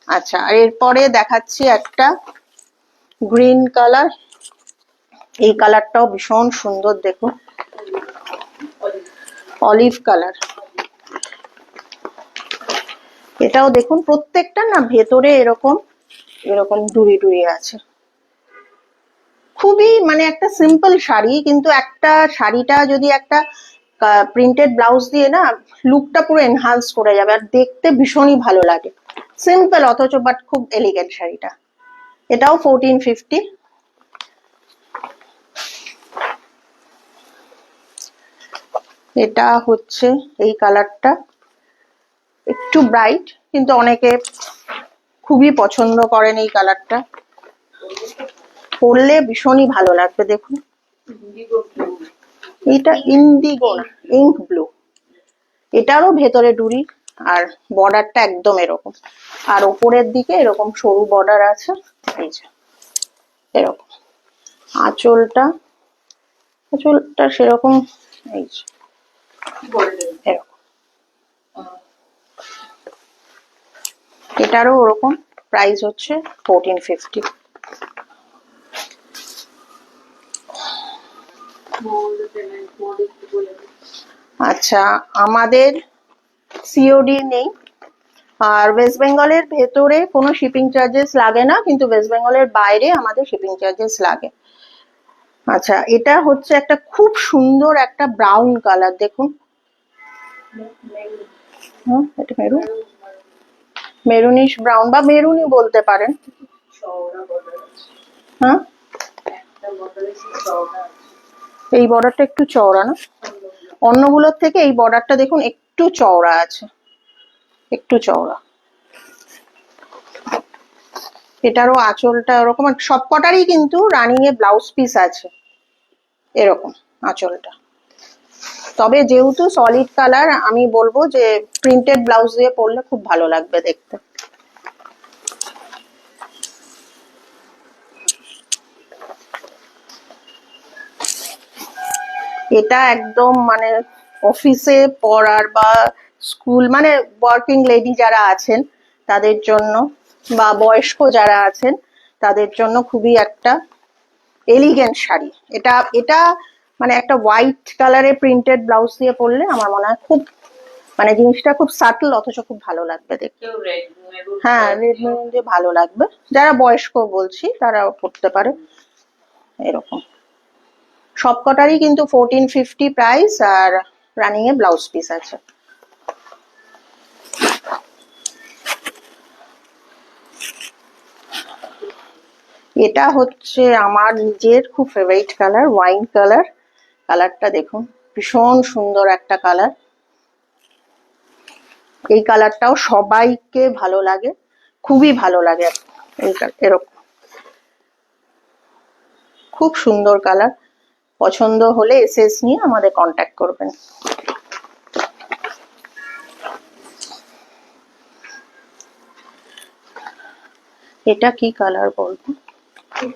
আচ্ছা, আর এরপরে দেখাচ্ছি একটা গ্রিন কালার। এই কালারটাও ভীষণ সুন্দর, দেখুন অলিভ কালার। এটাও দেখুন, প্রত্যেকটা না ভেতরে এরকম এরকম ডুরি ডুরি আছে। খুবই মানে একটা সিম্পল শাড়ি, কিন্তু একটা শাড়িটা যদি একটা প্রিন্টেড ব্লাউজ দিয়ে না, লুকটা পুরো এনহান্স করে যাবে, আর দেখতে ভীষণই ভালো লাগে। সিম্পল অথচ বাট খুব এলিগেন্ট শাড়িটা। এটাও 1450। এটা হচ্ছে এই কালারটা, একটু ব্রাইট, কিন্তু অনেকে খুবই পছন্দ করেন এই কালারটা, পরলে ভীষণই ভালো লাগবে। দেখুন এটা ইন্ডিগো না, ইঙ্ক ব্লু। এটারও ভেতরে ডুরি, আর বর্ডারটা একদম এরকম, আর ওপরের দিকে এরকম সরু বর্ডার আছে, এই যে এরকম। আঁচলটা সেরকম, এই যে এরকম। এটারও ওরকম, প্রাইস হচ্ছে 1450। আচ্ছা, আমাদের সিওডি নেই, আর ওয়েস্ট বেঙ্গলের ভেতরে কোনো শিপিং চার্জেস লাগে না, কিন্তু ওয়েস্ট বেঙ্গলের বাইরে আমাদের শিপিং চার্জেস লাগে। আচ্ছা, এটা হচ্ছে একটা খুব সুন্দর একটা ব্রাউন কালার, দেখুন। এটা মেরুন, মেরুনিশ ব্রাউন বা মেরুনই বলতে পারেন। হ্যাঁ, এই বর্ডারটা একটু চওড়া না, অন্যগুলোর থেকে এই বর্ডারটা দেখুন একটু চওড়া আছে, একটু চওড়া। এটারও আঁচলটা ওরকম, সবকটারই কিন্তু রানিং এ ব্লাউজ পিস আছে এরকম আঁচলটা। তবে যেহেতু সলিড কালার, আমি বলবো যে প্রিন্টেড ব্লাউজ দিয়ে পরলে খুব ভালো লাগবে দেখতে। এটা একদম মানে অফিসে পরার বা স্কুল, মানে ওয়ার্কিং লেডি যারা আছেন তাদের জন্য, বা বয়স্ক যারা আছেন তাদের জন্য খুবই একটা এলিগেন্ট শাড়ি। এটা এটা মানে একটা হোয়াইট কালারের প্রিন্টেড ব্লাউজ দিয়ে পরলে আমার মনে হয় খুব মানে জিনিসটা খুব সাটল, অথচ খুব ভালো লাগবে দেখতে। হ্যাঁ, রেড মেরুন দিয়ে ভালো লাগবে, যারা বয়স্ক বলছি তারাও পরতে পারে এরকম। সবকটারই কিন্তু 1450 প্রাইস, আর রানিং এ ব্লাউজ পিস আছে। এটা হচ্ছে আমার নিজের খুব ফেভারিট কালার, ওয়াইন কালার। কালারটা দেখুন, ভীষণ সুন্দর একটা কালার। এই কালারটাও সবাইকে ভালো লাগে, খুবই ভালো লাগে। এরকম খুব সুন্দর কালার। পছন্দ হলে এসএস নিয়ে আমাদের কন্ট্যাক্ট করবেন। এটা কি কালার বলবো,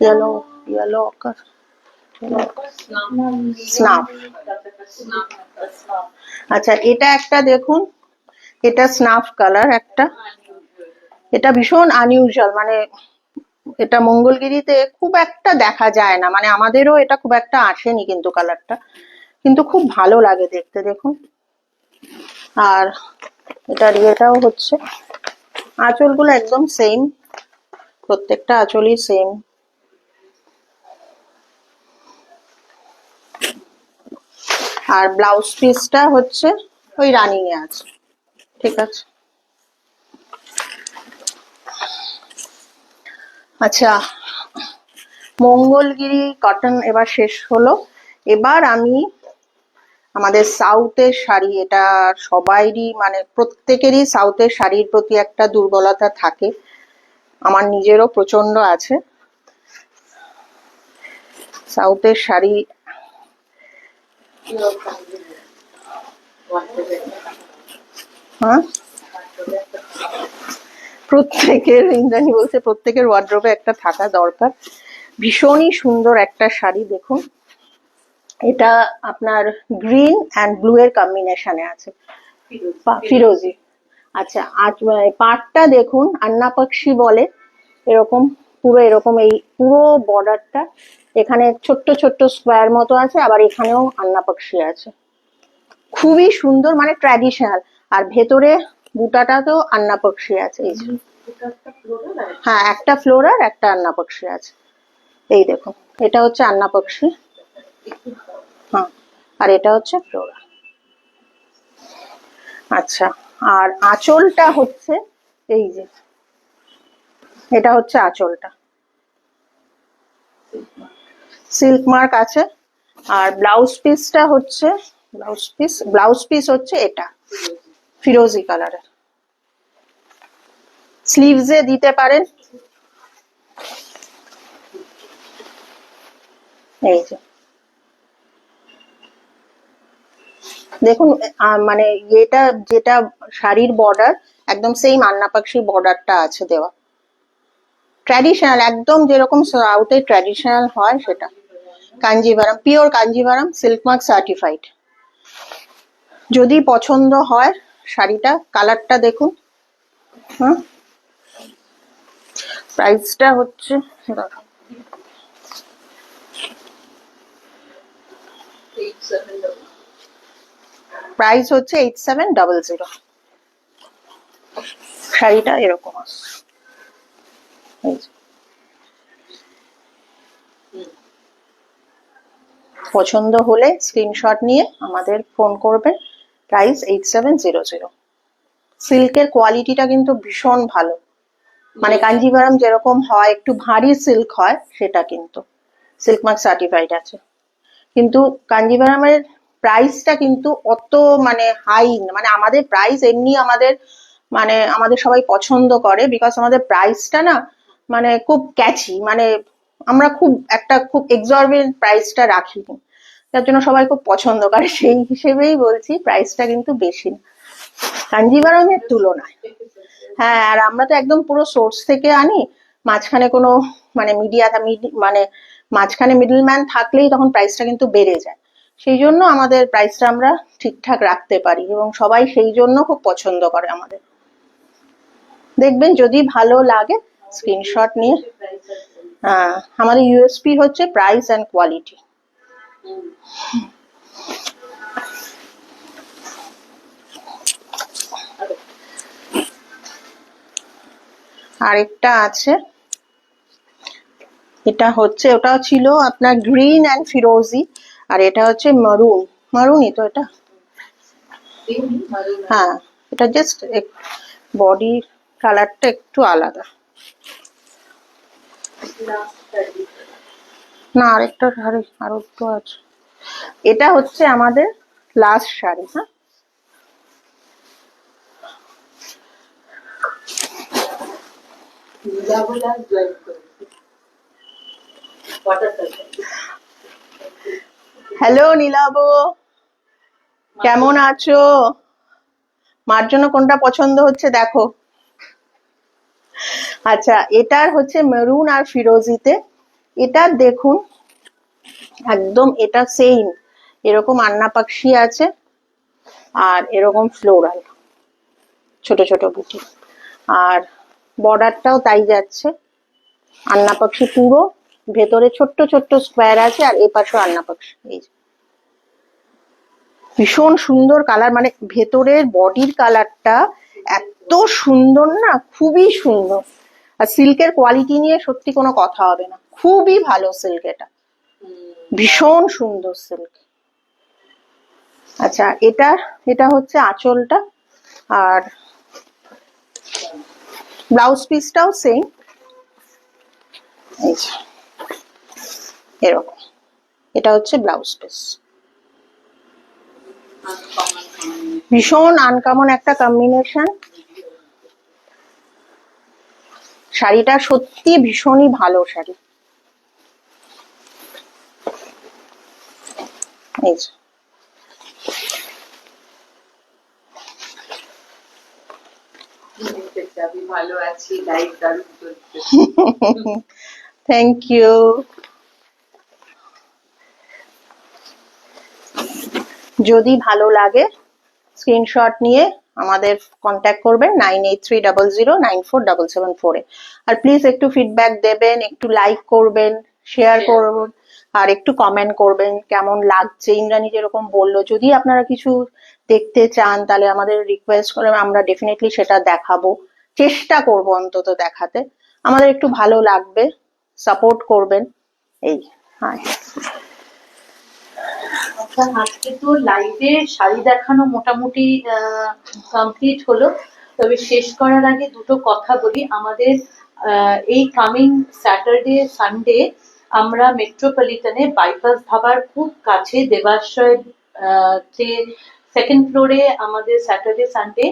ইয়েলো ইয়েলো অকার স্নাফ। আচ্ছা এটা একটা দেখুন, এটা স্নাফ কালার একটা, এটা ভীষণ আনইউজুয়াল, মানে এটা মঙ্গলগিরিতে খুব একটা দেখা যায় না, মানে আমাদেরও এটা খুব একটা আসেনি কিন্তু কালারটা, কিন্তু খুব ভালো লাগে দেখতে দেখুন। আর এটার ইয়েটাও হচ্ছে, আঁচলগুলো একদম সেম, প্রত্যেকটা আঁচলই সেম। আর ব্লাউজ পিসটা হচ্ছে ওই রানিং এ আছে, ঠিক আছে। আচ্ছা, মঙ্গলগিরি কটন এবার শেষ হলো। এবার আমি আমাদের সাউথের শাড়ি, এটা সবাইরই মানে প্রত্যেকেরই সাউথের শাড়ির প্রতি একটা দুর্বলতা থাকে, আমার নিজেরও প্রচন্ড আছে। সাউথের শাড়ি হ্যাঁ প্রত্যেকের, ইন্দ্রাণী বলছে প্রত্যেকের ওয়ার্ড্রোবে একটা থাকা দরকার। ভীষণই সুন্দর একটা শাড়ি দেখুন, এটা আপনার গ্রিন অ্যান্ড ব্লু এর কম্বিনেশনে আছে, ফিরোজি। আচ্ছা, আজ পাটটা দেখুন, আন্না পাখি বলে এরকম, পুরো এরকম এই পুরো বর্ডারটা, এখানে ছোট্ট ছোট্ট স্কোয়ার মতো আছে, আবার এখানেও আন্না পাখি আছে, খুবই সুন্দর, মানে ট্র্যাডিশনাল। আর ভেতরে বুটাটা তো আন্না পাখি আছে, এই যে হ্যাঁ একটা ফ্লোরার একটা আন্না পাখি আছে, এই দেখুন এটা হচ্ছে আন্না পাখি, হ্যাঁ আর এটা হচ্ছে ফ্লোরা। আচ্ছা, আর আঁচলটা হচ্ছে এই যে, এটা হচ্ছে আঁচলটা, সিল্ক মার্ক আছে। আর ব্লাউজ পিস হচ্ছে এটা ফিরোজি কালারের, স্লিভসে দিতে পারেন, এই যে দেখুন। মানে এটা যেটা শাড়ির বর্ডার একদম সেই আন্না পাখি বর্ডারটা আছে দেওয়া, ট্র্যাডিশনাল একদম যেরকম সাউথে ট্র্যাডিশনাল হয় সেটা। Kanjivaram, pure Kanjivaram, silk mark certified. যদি পছন্দ হয় শাড়িটা, কালারটা দেখুন। হ্যাঁ, প্রাইসটা হচ্ছে, প্রাইস হচ্ছে 8700। শাড়িটা এরকম আছে, এই যে। পছন্দ হলে স্ক্রিনশট নিয়ে আমাদের ফোন করবেন, প্রাইস 8700। সিল্কের কোয়ালিটিটা কিন্তু ভীষণ ভালো, মানে কাঞ্জিভারাম যেরকম হয় একটু ভারী সিল্ক হয়, সেটা কিন্তু সিল্ক মার্ক সার্টিফাইড আছে। কিন্তু কাঞ্জিভারামের প্রাইসটা কিন্তু অত মানে হাই, মানে আমাদের প্রাইস এমনি আমাদের, মানে আমাদের সবাই পছন্দ করে, বিকজ আমাদের প্রাইসটা না মানে খুব ক্যাচি, মানে আমরা খুব এক্সরবিটেন্ট প্রাইসটা রাখি, যার জন্য সবাই খুব পছন্দ করে, সেই হিসেবেই বলছি প্রাইসটা কিন্তু বেশি না কাঞ্জিভারামের তুলনায়। হ্যাঁ, আর আমরা তো একদম পুরো সোর্স থেকে আনি, মাঝখানে কোনো মানে মানে মাঝখানে মিডলম্যান থাকলেই তখন প্রাইসটা কিন্তু বেড়ে যায়, সেই জন্য আমাদের প্রাইসটা আমরা ঠিকঠাক রাখতে পারি এবং সবাই সেই জন্য খুব পছন্দ করে আমাদের। দেখবেন যদি ভালো লাগে স্ক্রিনশট নিয়ে, আমাদের ইউএসপি হচ্ছে প্রাইস অ্যান্ড কোয়ালিটি। আরেকটা আছে, এটা হচ্ছে, ওটা ছিল আপনার গ্রিন অ্যান্ড ফিরোজি, আর এটা হচ্ছে মারুনই তো এটা, হ্যাঁ এটা জাস্ট বডি কালারটা একটু আলাদা। না আরেকটা শাড়ি আরো তো আছে, এটা হচ্ছে আমাদের লাস্ট শাড়ি। হ্যাঁ, হ্যালো নীলাভ, কেমন আছো? মার জন্য কোনটা পছন্দ হচ্ছে দেখো। আচ্ছা, এটার হচ্ছে মেরুন আর ফিরোজিতে। এটা দেখুন একদম এটা সেম এরকম আন্না পাখি আছে আর এরকম ফ্লোরাল ছোট ছোট বুটি, আর বর্ডারটাও তাই যাচ্ছে আন্না পাখি পুরো, ভেতরে ছোট্ট ছোট্ট স্কোয়ার আছে আর এ পাশেও আন্না পাখি। এই যে ভীষণ সুন্দর কালার, মানে ভেতরের বডির কালারটা এত সুন্দর না, খুবই সুন্দর। আর সিল্কের কোয়ালিটি নিয়ে সত্যি কোনো কথা হবে না, খুবই ভালো সিল্ক, এটা ভীষণ সুন্দর সিল্ক। আচ্ছা, এটা হচ্ছে আঁচলটা, আর ব্লাউজ পিসটাও সেম এরকম। এটা হচ্ছে ব্লাউজ পিস, ভীষণ আনকমন একটা কম্বিনেশন। শাড়িটা সত্যি ভীষণই ভালো শাড়ি। এই যে আমি ভালো আছি, লাইভ দারুণ চলছে। Thank you. যদি ভালো লাগে স্ক্রিনশট নিয়ে আমাদের কন্ট্যাক্ট করবেন 9830094774 এ। আর প্লিজ একটু ফিডব্যাক দেবেন, একটু লাইক করবেন, শেয়ার করবেন, আর একটু কমেন্ট করবেন কেমন লাগছে। ইন্দ্রাণী যেরকম বললো, যদি আপনারা কিছু দেখতে চান তাহলে আমাদের রিকোয়েস্ট করে আমরা ডেফিনেটলি সেটা দেখাবো, চেষ্টা করব অন্তত দেখাতে। আমাদের একটু ভালো লাগবে, সাপোর্ট করবেন। এই হ্যাঁ, আচ্ছা, আজকে তো লাইভে শাড়ি দেখানো মোটামুটি কমপ্লিট হলো। তবে শেষ করার আগে দুটো কথা বলি। আমাদের এই কামিং স্যাটারডে সানডে আমরা মেট্রোপলিটনে বাইপাস ধাবার খুব কাছে দেবাশ্রয় যে সেকেন্ড ফ্লোরে আমাদের স্যাটারডে সানডে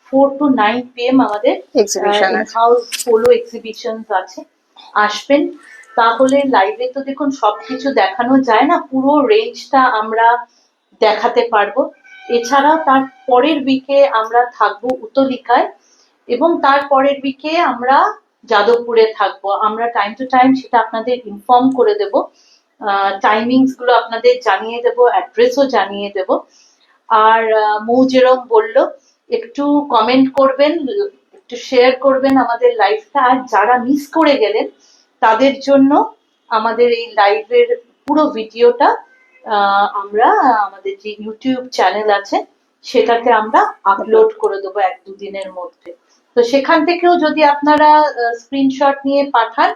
4 to 9 PM আমাদের এক্সিবিশন আছে। হাউস পোলো এক্সিবিশন আছে, আসবেন। তাহলে লাইভে তো দেখুন সবকিছু দেখানো যায় না, পুরো রেঞ্জটা আমরা দেখাতে পারবো। এছাড়াও তার পরের উইকে আমরা থাকবো উত্তলিকায়, এবং তার পরের উইকে আমরা যাদবপুরে থাকবো। আমরা টাইম টু টাইম সেটা আপনাদের ইনফর্ম করে দেব, টাইমিংস গুলো আপনাদের জানিয়ে দেব, অ্যাড্রেসও জানিয়ে দেব। আর মৌ যেরকম বললো, একটু কমেন্ট করবেন, একটু শেয়ার করবেন আমাদের লাইভটা। আর যারা মিস করে গেলেন তাদের জন্য আমাদের এই লাইভের পুরো ভিডিওটা আমরা আমাদের যে ইউটিউব চ্যানেল আছে সেটাতে আমরা আপলোড করে দেবো 1-2 দিনের মধ্যে। তো সেখান থেকেও যদি আপনারা স্ক্রিনশট নিয়ে পাঠান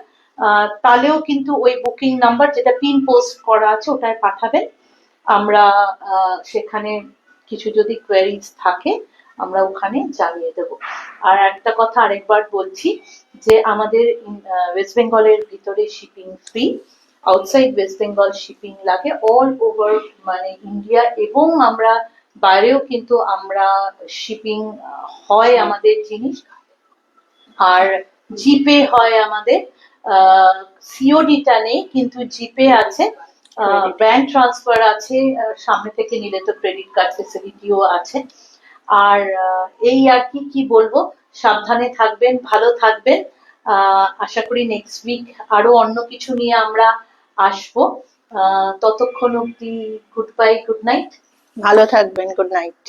তাহলেও কিন্তু ওই বুকিং নাম্বার যেটা পিন পোস্ট করা আছে ওটায় পাঠাবেন। আমরা সেখানে কিছু যদি কোয়েরিজ থাকে আমরা ওখানে জানিয়ে দেব। আর একটা কথা আরেকবার বলছি যে আমাদের ওয়েস্ট বেঙ্গলের ভিতরে shipping free, outside West Bengal shipping লাগে, অল ওভার মানে ইন্ডিয়া, এবং আমরা বাইরেও কিন্তু আমরা শিপিং হয় আমাদের জিনিস। আর জিপে হয় আমাদের, সিওডিটা নেই কিন্তু জিপে আছে, ব্যাংক ট্রান্সফার আছে, সামনে থেকে নিলে তো ক্রেডিট কার্ড ফেসিলিটিও আছে। আর এই আর কি কি বলবো, সাবধানে থাকবেন, ভালো থাকবেন। আশা করি নেক্সট উইক আরো অন্য কিছু নিয়ে আমরা আসবো। ততক্ষণ অব্দি গুড বাই, গুড নাইট। ভালো থাকবেন, গুড নাইট।